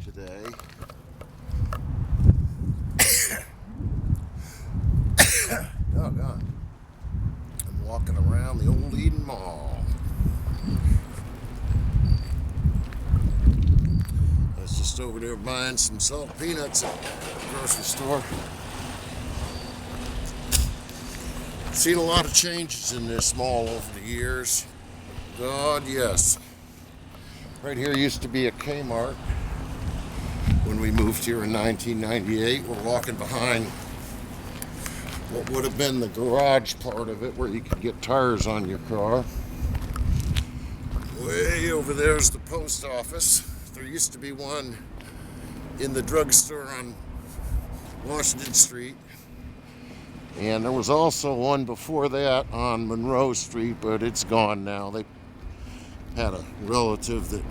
today. Oh God. I'm walking around the old Eden Mall. I was just over there buying some salt peanuts at the grocery store. Seen a lot of changes in this mall over the years. God, yes. Right here used to be a Kmart. When we moved here in 1998, we're walking behind what would have been the garage part of it, where you could get tires on your car. Way over there is the post office. There used to be one in the drugstore on Washington Street. And there was also one before that on Monroe Street, but it's gone now. They had a relative that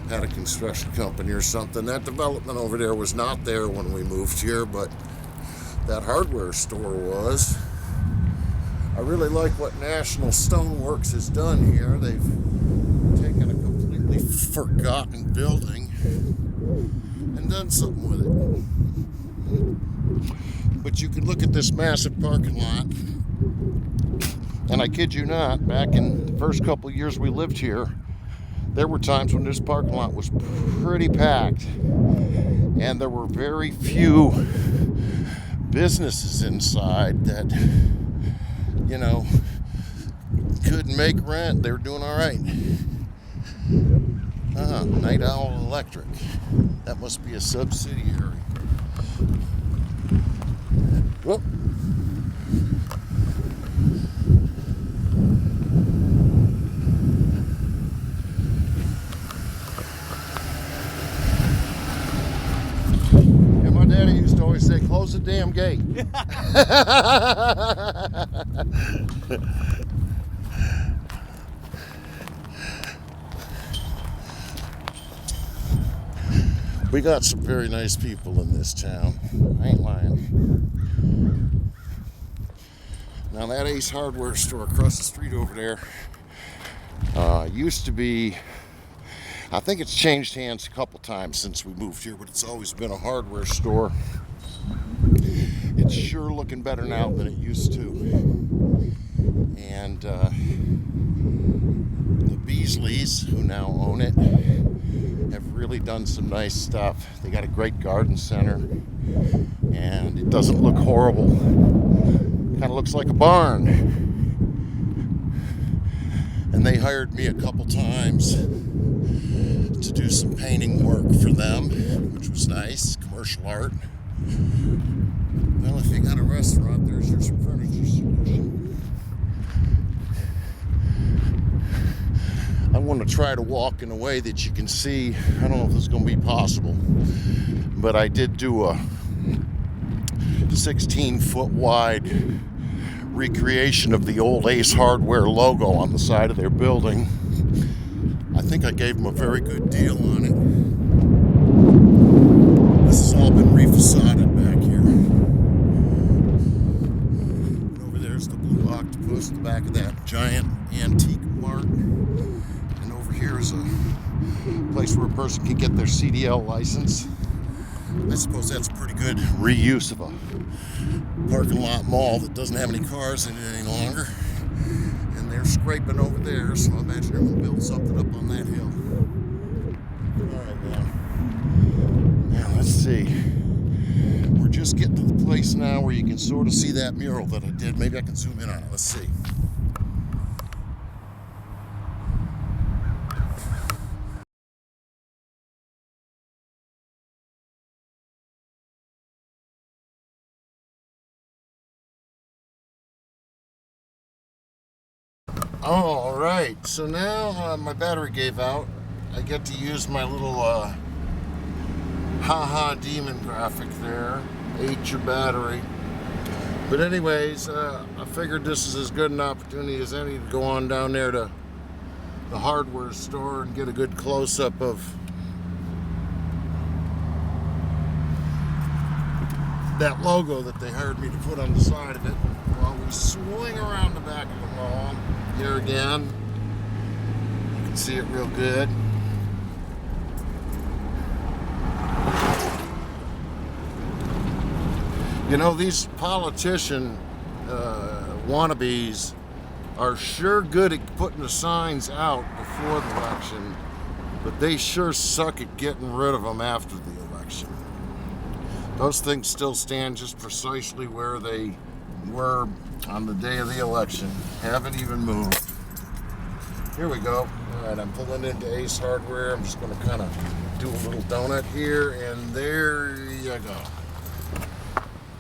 had a construction company or something. That development over there was not there when we moved here, but that hardware store was. I really like what National Stoneworks has done here. They've taken a completely forgotten building and done something with it. But you can look at this massive parking lot, and I kid you not, back in the first couple of years we lived here, there were times when this parking lot was pretty packed, and there were very few businesses inside that, you know, couldn't make rent. They were doing all right. Night Owl Electric. That must be a subsidiary. Whoop. And my daddy used to always say, close the damn gate. We got some very nice people in this town. I ain't lying. Now that Ace Hardware store across the street over there used to be, I think it's changed hands a couple times since we moved here, but it's always been a hardware store. It's sure looking better now than it used to. And the Beasleys, who now own it, have really done some nice stuff. They got a great garden center, and it doesn't look horrible. Kind of looks like a barn. And they hired me a couple times to do some painting work for them, which was nice, commercial art. Well, if you got a restaurant, there's your furniture solution. I want to try to walk in a way that you can see. I don't know if this is going to be possible, but I did do a 16-foot wide recreation of the old Ace Hardware logo on the side of their building. I think I gave them a very good deal on it. This has all been refacaded back here. And over there's the Blue Octopus, the back of that giant antique mart. And over here is a place where a person can get their CDL license. I suppose that's a pretty good reuse of a parking lot mall that doesn't have any cars in it any longer. And they're scraping over there, so I imagine they're going to build something up on that hill. Alright, now let's see. We're just getting to the place now where you can sort of see that mural that I did. Maybe I can zoom in on it. Let's see. All right, so now my battery gave out. I get to use my little haha demon graphic there. Ate your battery. But anyways, I figured this is as good an opportunity as any to go on down there to the hardware store and get a good close-up of that logo that they hired me to put on the side of it while we swing around the back of the mall. Here again, you can see it real good. You know, these politician wannabes are sure good at putting the signs out before the election, but they sure suck at getting rid of them after the election. Those things still stand just precisely where they were on the day of the election. Haven't even moved. Here we go. All right, I'm pulling into Ace Hardware. I'm just going to kind of do a little donut here, and there you go.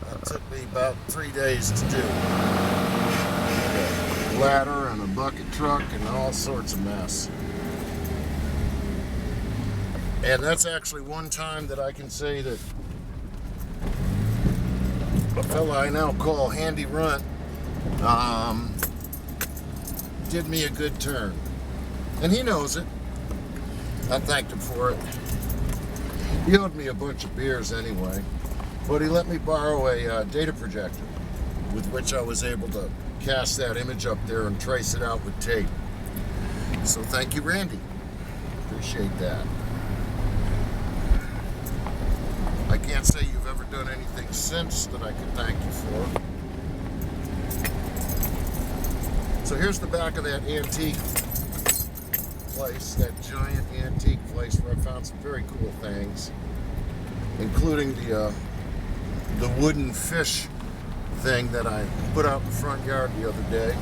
That took me about 3 days to do. A ladder and a bucket truck and all sorts of mess. And that's actually one time that I can say that a fella I now call Handy Runt did me a good turn. And he knows it. I thanked him for it. He owed me a bunch of beers anyway, but he let me borrow a data projector with which I was able to cast that image up there and trace it out with tape. So thank you, Randy. Appreciate that. I can't say you've ever done anything since that I can thank you for. So here's the back of that antique place, that giant antique place where I found some very cool things, including the wooden fish thing that I put out in the front yard the other day.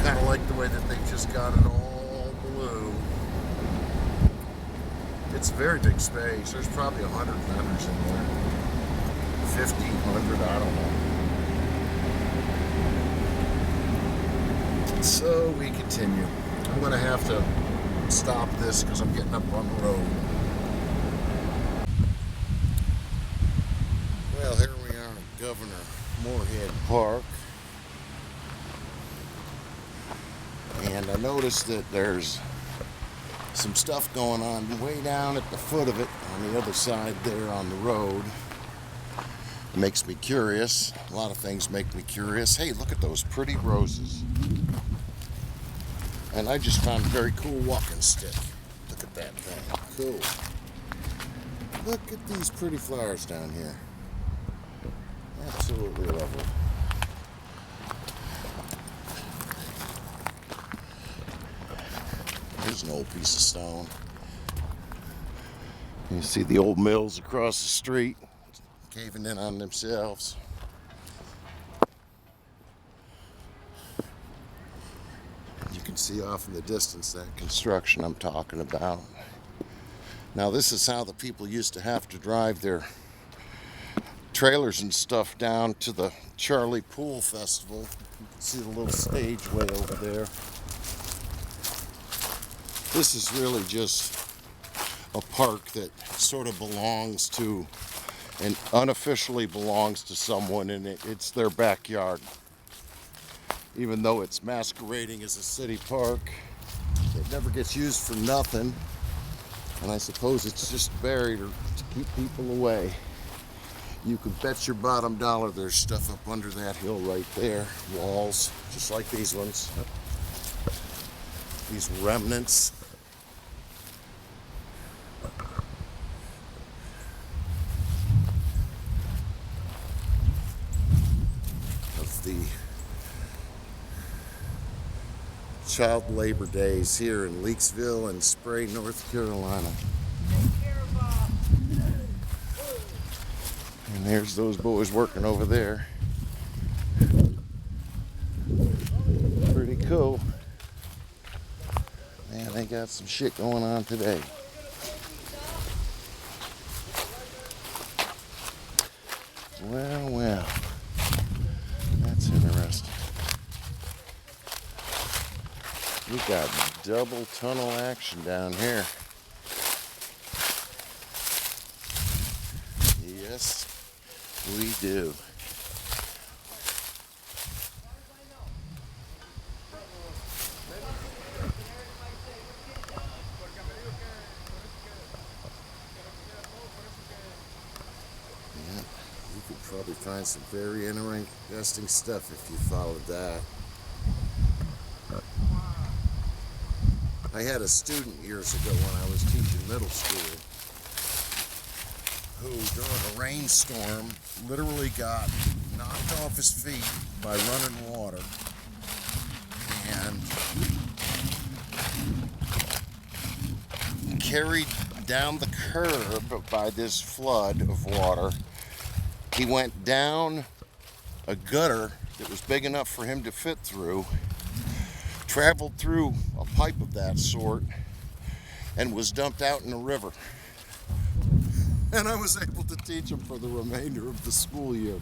Kind of like the way that they just got it all blue. It's a very big space. There's probably 100 members in there. 50, 100, I don't know. So we continue. I'm going to have to stop this because I'm getting up on the road. Well, here we are at Governor Moorhead Park. And I noticed that there's some stuff going on way down at the foot of it on the other side there on the road. It makes me curious. A lot of things make me curious. Hey, look at those pretty roses. And I just found a very cool walking stick. Look at that thing. Cool. Look at these pretty flowers down here. Absolutely lovely. Here's an old piece of stone. You see the old mills across the street caving in on themselves. You can see off in the distance that construction I'm talking about. Now this is how the people used to have to drive their trailers and stuff down to the Charlie Pool Festival. You can see the little stage way over there. This is really just a park that sort of belongs to, and unofficially belongs to someone, and it's their backyard. Even though it's masquerading as a city park, it never gets used for nothing. And I suppose it's just buried to keep people away. You could bet your bottom dollar there's stuff up under that hill right there. Walls, just like these ones. These remnants. Of the child labor days here in Leakesville and Spray, North Carolina. And there's those boys working over there. Pretty cool. Man, they got some shit going on today. Well, well. That's interesting. We got double tunnel action down here. Yes, we do. Yeah, you could probably find some very interesting stuff if you followed that. I had a student years ago when I was teaching middle school who during a rainstorm literally got knocked off his feet by running water and carried down the curb by this flood of water. He went down a gutter that was big enough for him to fit through, traveled through a pipe of that sort, and was dumped out in a river. And I was able to teach him for the remainder of the school year.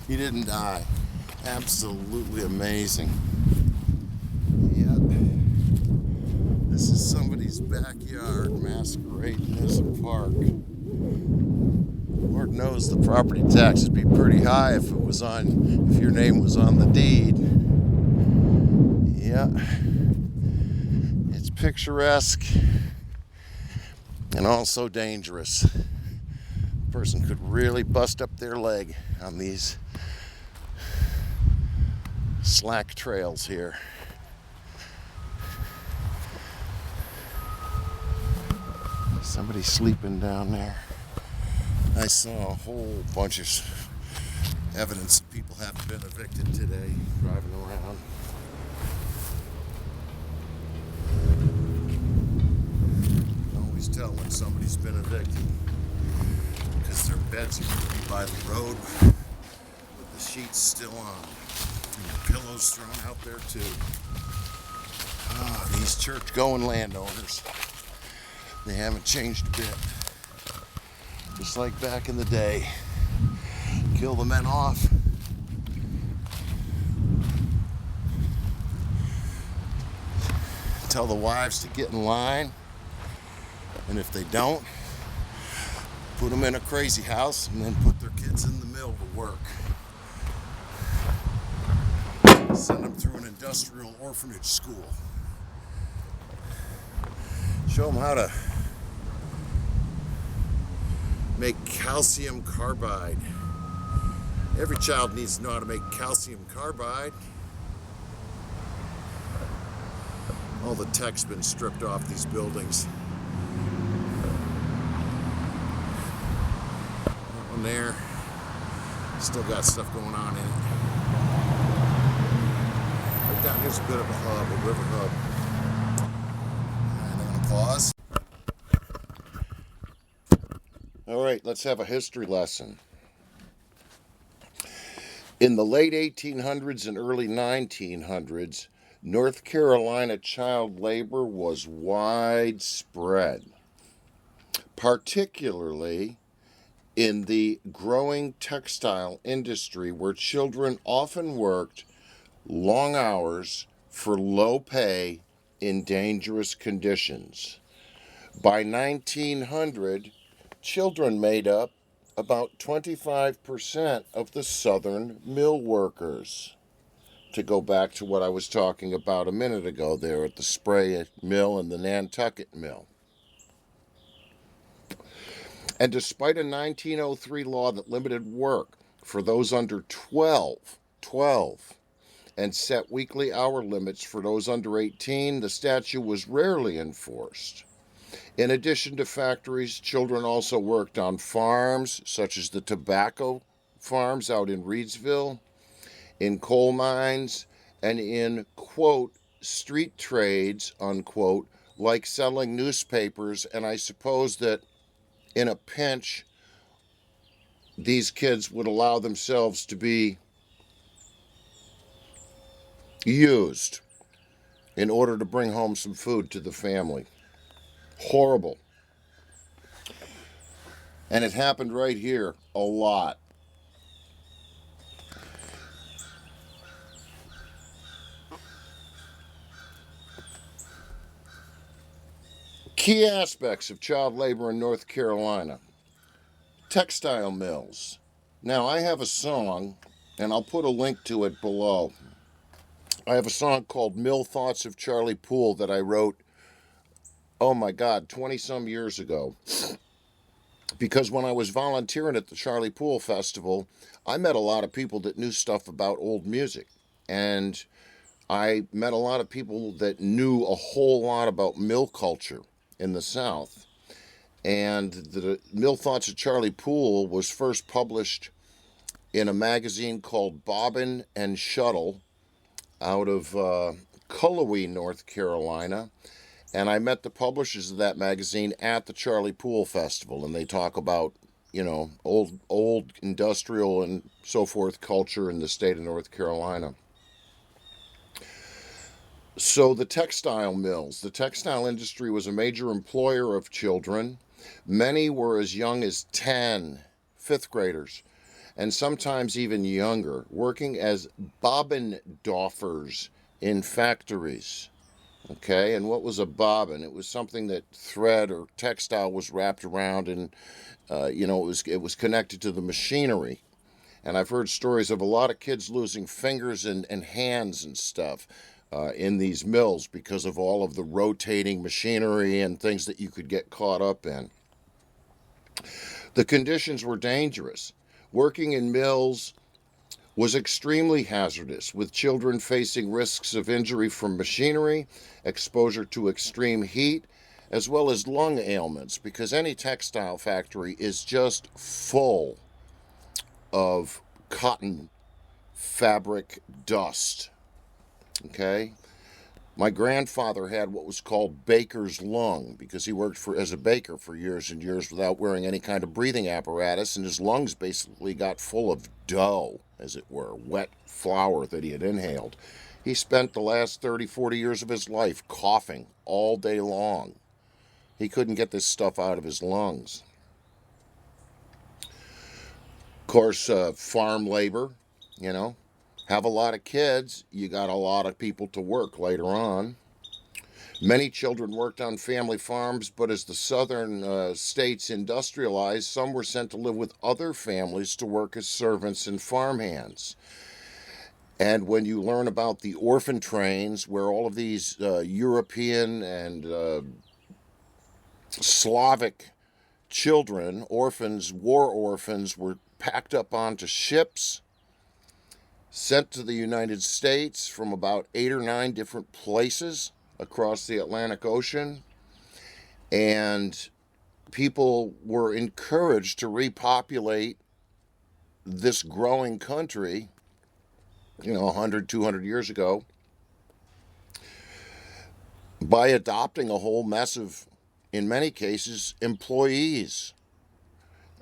He didn't die. Absolutely amazing. Yep. This is somebody's backyard masquerading as a park. Lord knows the property taxes would be pretty high if your name was on the deed. Yeah. It's picturesque and also dangerous. A person could really bust up their leg on these slack trails here. Somebody sleeping down there. I saw a whole bunch of evidence that people haven't been evicted today driving around. Always tell when somebody's been evicted because their beds are going to be by the road with the sheets still on and the pillows thrown out there too. These church-going landowners, they haven't changed a bit. Just like back in the day. Kill the men off. Tell the wives to get in line. And if they don't, put them in a crazy house and then put their kids in the mill to work. Send them through an industrial orphanage school. Show them how to make calcium carbide. Every child needs to know how to make calcium carbide. All the tech's been stripped off these buildings. That one there, still got stuff going on in it. Right down here's a bit of a hub, a river hub. And I'm gonna pause. All right, let's have a history lesson. In the late 1800s and early 1900s, North Carolina child labor was widespread, particularly in the growing textile industry where children often worked long hours for low pay in dangerous conditions. By 1900, children made up about 25% of the southern mill workers. To go back to what I was talking about a minute ago there at the Spray Mill and the Nantucket Mill. And despite a 1903 law that limited work for those under 12, and set weekly hour limits for those under 18, the statute was rarely enforced. In addition to factories, children also worked on farms, such as the tobacco farms out in Reedsville, in coal mines, and in, quote, street trades, unquote, like selling newspapers. And I suppose that in a pinch, these kids would allow themselves to be used in order to bring home some food to the family. Horrible. And it happened right here a lot. Key aspects of child labor in North Carolina. Textile mills. Now, I have a song, and I'll put a link to it below. I have a song called Mill Thoughts of Charlie Poole that I wrote, 20-some years ago. Because when I was volunteering at the Charlie Poole Festival, I met a lot of people that knew stuff about old music. And I met a lot of people that knew a whole lot about mill culture in the South. And the Mill Thoughts of Charlie Poole was first published in a magazine called Bobbin and Shuttle out of Cullowhee, North Carolina. And I met the publishers of that magazine at the Charlie Poole Festival, and they talk about, old industrial and so forth culture in the state of North Carolina. So the textile mills. The textile industry was a major employer of children. Many were as young as 10, fifth graders, and sometimes even younger, working as bobbin doffers in factories. Okay, and what was a bobbin? It was something that thread or textile was wrapped around, and it was connected to the machinery. And I've heard stories of a lot of kids losing fingers and hands and stuff in these mills because of all of the rotating machinery and things that you could get caught up in. The conditions were dangerous. Working in mills was extremely hazardous, with children facing risks of injury from machinery, exposure to extreme heat, as well as lung ailments, because any textile factory is just full of cotton fabric dust. Okay? My grandfather had what was called baker's lung because he worked as a baker for years and years without wearing any kind of breathing apparatus, and his lungs basically got full of dough, as it were, wet flour that he had inhaled. He spent the last 30, 40 years of his life coughing all day long. He couldn't get this stuff out of his lungs. Of course, farm labor, have a lot of kids, you got a lot of people to work later on. Many children worked on family farms, but as the southern states industrialized, some were sent to live with other families to work as servants and farmhands. And when you learn about the orphan trains, where all of these European and Slavic children, orphans, war orphans, were packed up onto ships, sent to the United States from about 8 or 9 different places across the Atlantic Ocean, and people were encouraged to repopulate this growing country, 100, 200 years ago, by adopting a whole mess of, in many cases, employees.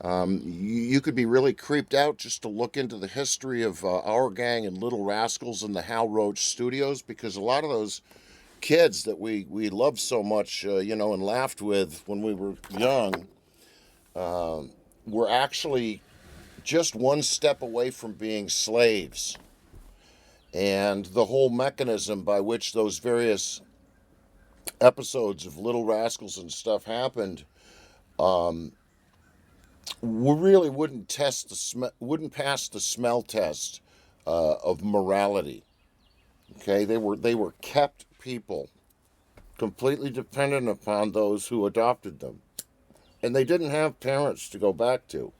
You could be really creeped out just to look into the history of Our Gang and Little Rascals and the Hal Roach Studios, because a lot of those kids that we loved so much, and laughed with when we were young, were actually just one step away from being slaves. And the whole mechanism by which those various episodes of Little Rascals and stuff happened, we really wouldn't pass the smell test of morality. Okay, they were kept people, completely dependent upon those who adopted them, and they didn't have parents to go back to.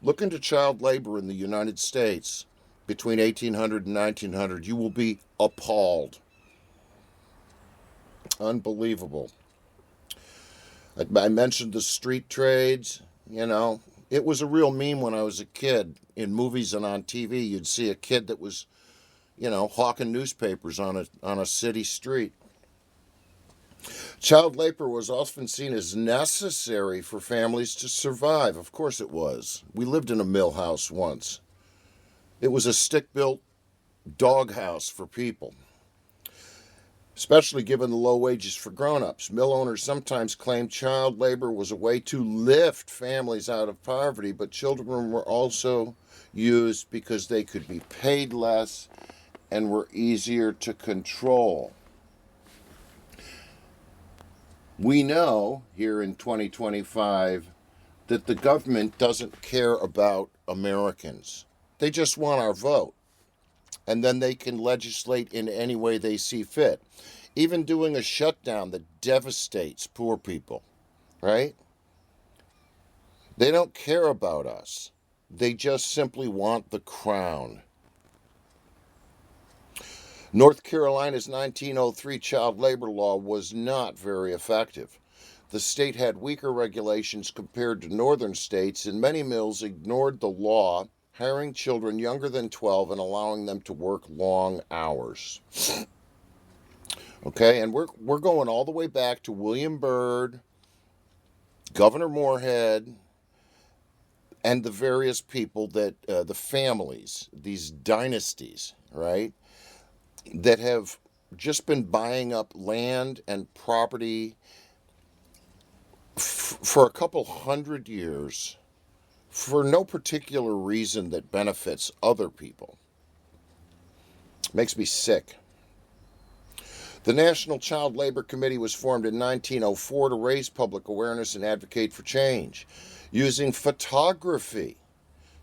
Look into child labor in the United States between 1800 and 1900. You will be appalled. Unbelievable. I mentioned the street trades, It was a real meme when I was a kid. In movies and on TV, you'd see a kid that was, hawking newspapers on a city street. Child labor was often seen as necessary for families to survive. Of course it was. We lived in a mill house once. It was a stick-built doghouse for people, especially given the low wages for grown-ups. Mill owners sometimes claimed child labor was a way to lift families out of poverty, but children were also used because they could be paid less and were easier to control. We know here in 2025 that the government doesn't care about Americans. They just want our vote. And then they can legislate in any way they see fit. Even doing a shutdown that devastates poor people, right? They don't care about us. They just simply want the crown. North Carolina's 1903 child labor law was not very effective. The state had weaker regulations compared to northern states, and many mills ignored the law, hiring children younger than 12 and allowing them to work long hours. Okay, and we're going all the way back to William Byrd, Governor Moorhead, and the various people that, the families, these dynasties, right, that have just been buying up land and property for a couple hundred years for no particular reason that benefits other people. Makes me sick. The National Child Labor Committee was formed in 1904 to raise public awareness and advocate for change, using photography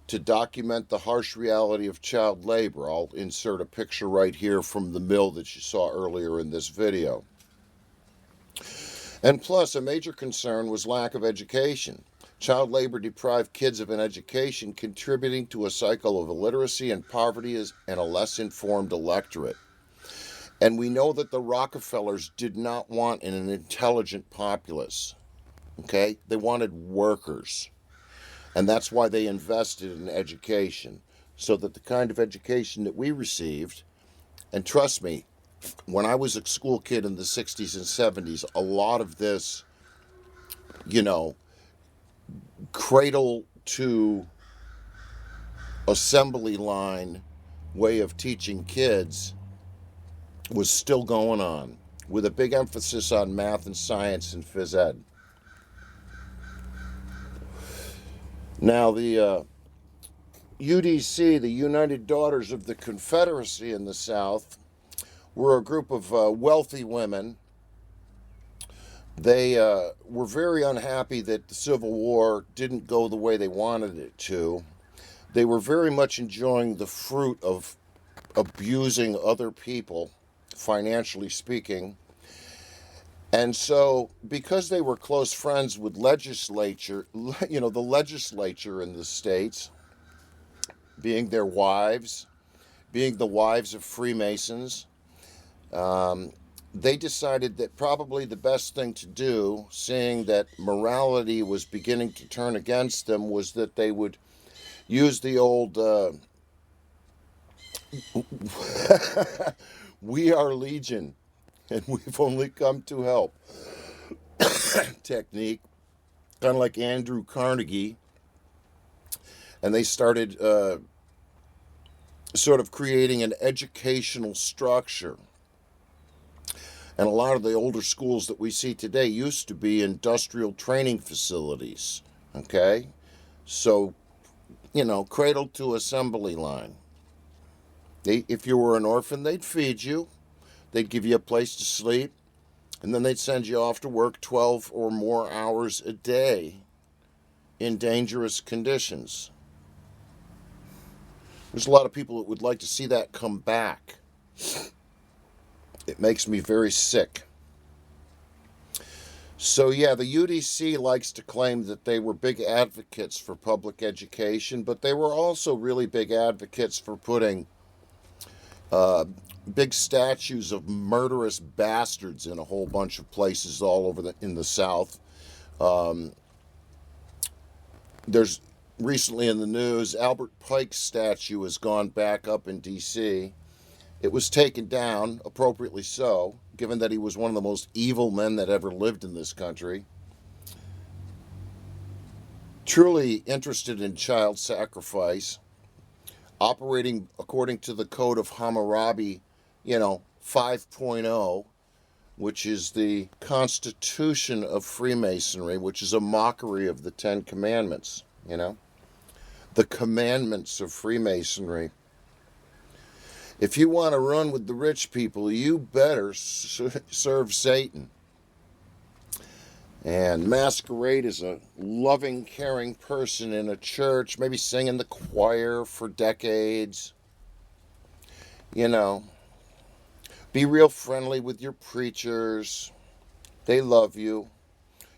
to document the harsh reality of child labor. I'll insert a picture right here from the mill that you saw earlier in this video. And plus, a major concern was lack of education. Child labor deprived kids of an education, contributing to a cycle of illiteracy and poverty and a less informed electorate. And we know that the Rockefellers did not want an intelligent populace. Okay? They wanted workers. And that's why they invested in education, so that the kind of education that we received, and trust me, when I was a school kid in the 60s and 70s, a lot of this, cradle to assembly line way of teaching kids was still going on, with a big emphasis on math and science and phys ed. Now, the UDC, the United Daughters of the Confederacy in the South, were a group of wealthy women. They were very unhappy that the Civil War didn't go the way they wanted it to. They were very much enjoying the fruit of abusing other people, financially speaking. And so, because they were close friends with the legislature in the states, being their wives, being the wives of Freemasons, they decided that probably the best thing to do, seeing that morality was beginning to turn against them, was that they would use the old "We are Legion, and we've only come to help" technique, kind of like Andrew Carnegie. And they started sort of creating an educational structure. And a lot of the older schools that we see today used to be industrial training facilities. Okay? So, cradle to assembly line. If you were an orphan, they'd feed you. They'd give you a place to sleep. And then they'd send you off to work 12 or more hours a day in dangerous conditions. There's a lot of people that would like to see that come back. It makes me very sick. So yeah, the UDC likes to claim that they were big advocates for public education, but they were also really big advocates for putting big statues of murderous bastards in a whole bunch of places all over in the South. There's recently in the news, Albert Pike's statue has gone back up in D.C. It was taken down, appropriately so, given that he was one of the most evil men that ever lived in this country. Truly interested in child sacrifice, operating according to the Code of Hammurabi, 5.0, which is the Constitution of Freemasonry, which is a mockery of the Ten Commandments, the commandments of Freemasonry. If you want to run with the rich people, you better serve Satan. And masquerade as a loving, caring person in a church, maybe sing in the choir for decades. Be real friendly with your preachers. They love you.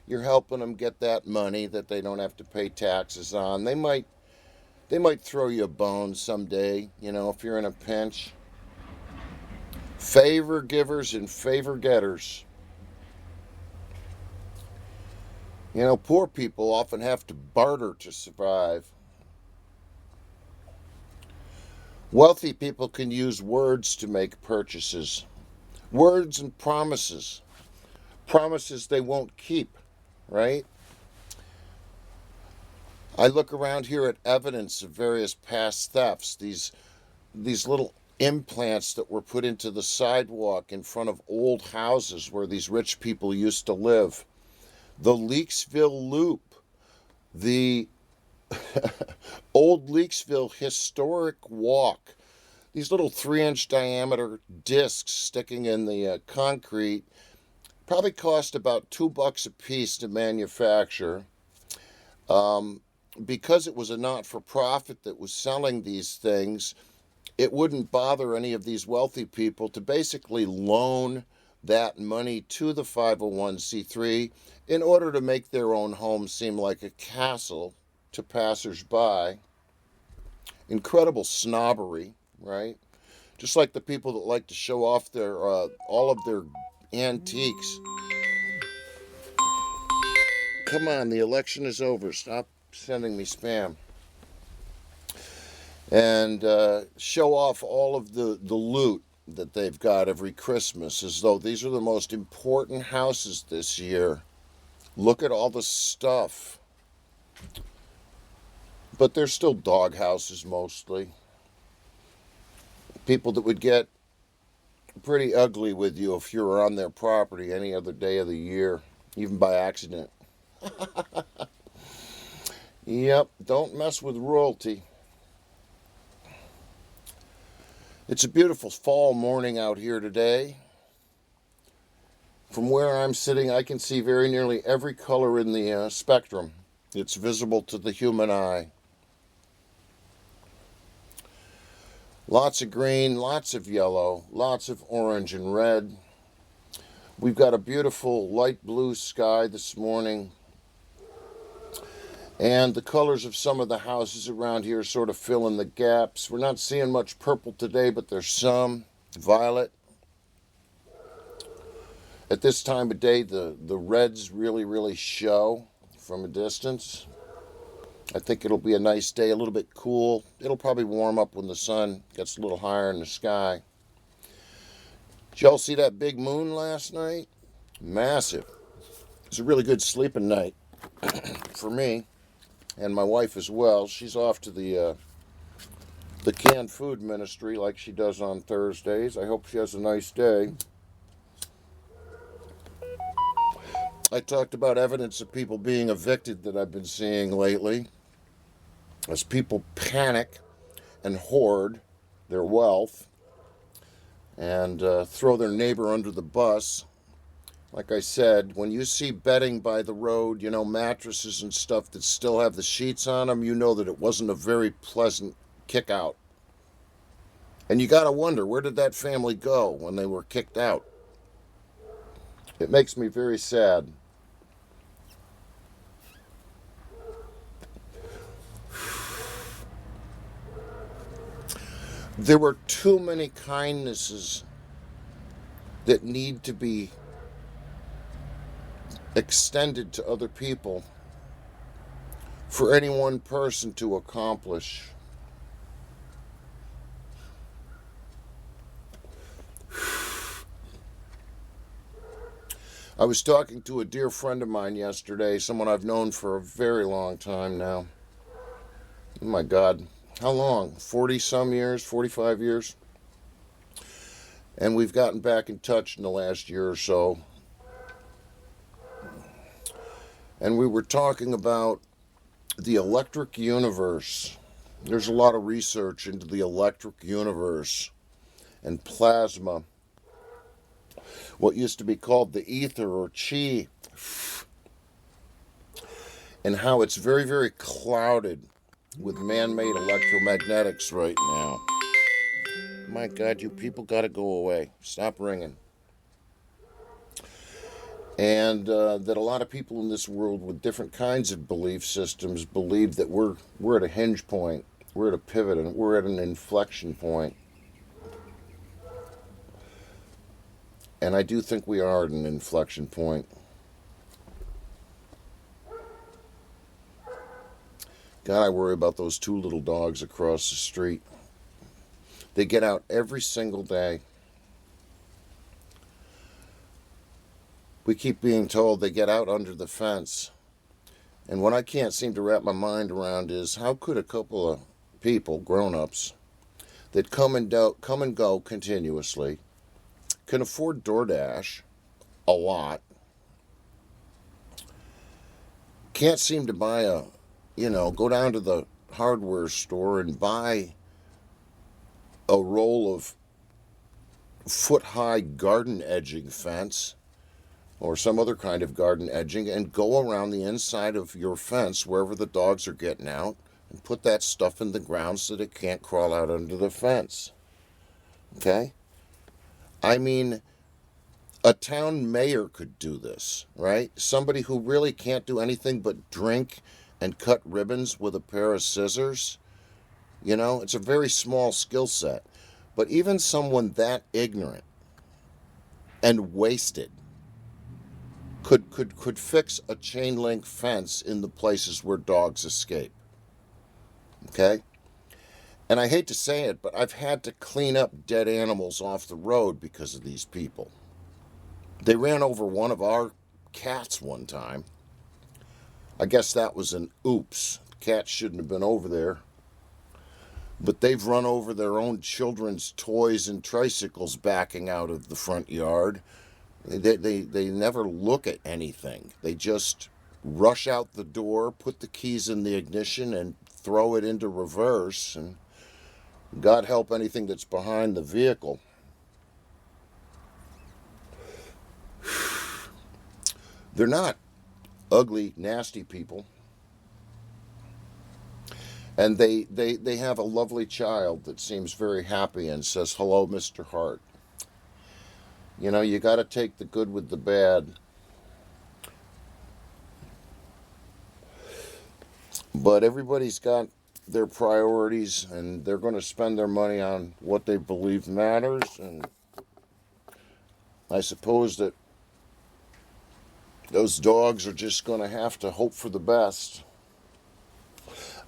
You're helping them get that money that they don't have to pay taxes on. They might throw you a bone someday, if you're in a pinch. Favor givers and favor getters. You know, poor people often have to barter to survive. Wealthy people can use words to make purchases. Words and promises. Promises they won't keep, right? I look around here at evidence of various past thefts. These little implants that were put into the sidewalk in front of old houses where these rich people used to live. The Leaksville Loop. The old Leaksville Historic Walk. These little 3-inch diameter discs sticking in the concrete probably cost about $2 a piece to manufacture. Because it was a not-for-profit that was selling these things, it wouldn't bother any of these wealthy people to basically loan that money to the 501c3 in order to make their own home seem like a castle to passersby. Incredible snobbery, right? Just like the people that like to show off their all of their antiques. Come on, the election is over. Stop sending me spam. And show off all of the loot that they've got every Christmas, as though these are the most important houses this year. Look at all the stuff. But they're still dog houses mostly. People that would get pretty ugly with you if you were on their property any other day of the year, even by accident. Yep, don't mess with royalty. It's a beautiful fall morning out here today. From where I'm sitting, I can see very nearly every color in the spectrum. It's visible to the human eye. Lots of green, lots of yellow, lots of orange and red. We've got a beautiful light blue sky this morning. And the colors of some of the houses around here sort of fill in the gaps. We're not seeing much purple today, but there's some. Violet. At this time of day, the reds really show from a distance. I think it'll be a nice day, a little bit cool. It'll probably warm up when the sun gets a little higher in the sky. Did y'all see that big moon last night? Massive. It was a really good sleeping night for me. And my wife as well. She's off to the canned food ministry like she does on Thursdays. I hope she has a nice day. I talked about evidence of people being evicted that I've been seeing lately. As people panic and hoard their wealth and throw their neighbor under the bus. Like I said, when you see bedding by the road, you know, mattresses and stuff that still have the sheets on them, you know that it wasn't a very pleasant kick out. And you got to wonder, where did that family go when they were kicked out? It makes me very sad. There were too many kindnesses that need to be extended to other people for any one person to accomplish. I was talking to a dear friend of mine yesterday, someone I've known for a very long time now. Oh my God, how long? 40-some years, 45 years? And we've gotten back in touch in the last year or so. And we were talking about the electric universe. There's a lot of research into the electric universe and plasma. What used to be called the ether or chi. And how it's very clouded with man-made electromagnetics right now. My God, you people got to go away. Stop ringing. And that a lot of people in this world with different kinds of belief systems believe that we're at a hinge point, we're at a pivot, and we're at an inflection point. And I do think we are at an inflection point. God, I worry about those two little dogs across the street. They get out every single day. We keep being told they get out under the fence. And what I can't seem to wrap my mind around is how could a couple of people, grown-ups, that come and go continuously, can afford DoorDash a lot, can't seem to buy go down to the hardware store and buy a roll of foot-high garden edging fence or some other kind of garden edging and go around the inside of your fence wherever the dogs are getting out and put that stuff in the ground so that it can't crawl out under the fence. Okay? I mean, a town mayor could do this, right? Somebody who really can't do anything but drink and cut ribbons with a pair of scissors. It's a very small skill set. But even someone that ignorant and wasted could fix a chain link fence in the places where dogs escape. Okay? And I hate to say it, but I've had to clean up dead animals off the road because of these people. They ran over one of our cats one time. I guess that was an oops. The cat shouldn't have been over there. But they've run over their own children's toys and tricycles backing out of the front yard. They never look at anything. They just rush out the door, put the keys in the ignition, and throw it into reverse. And God help anything that's behind the vehicle. They're not ugly, nasty people. And they have a lovely child that seems very happy and says, "Hello, Mr. Hart." You got to take the good with the bad. But everybody's got their priorities, and they're going to spend their money on what they believe matters. And I suppose that those dogs are just going to have to hope for the best.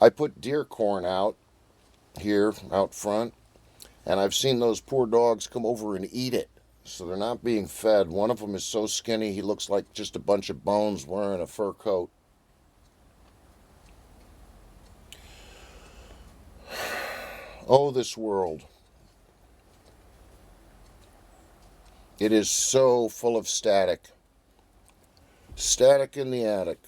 I put deer corn out here, out front, and I've seen those poor dogs come over and eat it. So they're not being fed. One of them is so skinny he looks like just a bunch of bones wearing a fur coat. Oh, this world. It is so full of static. Static in the attic.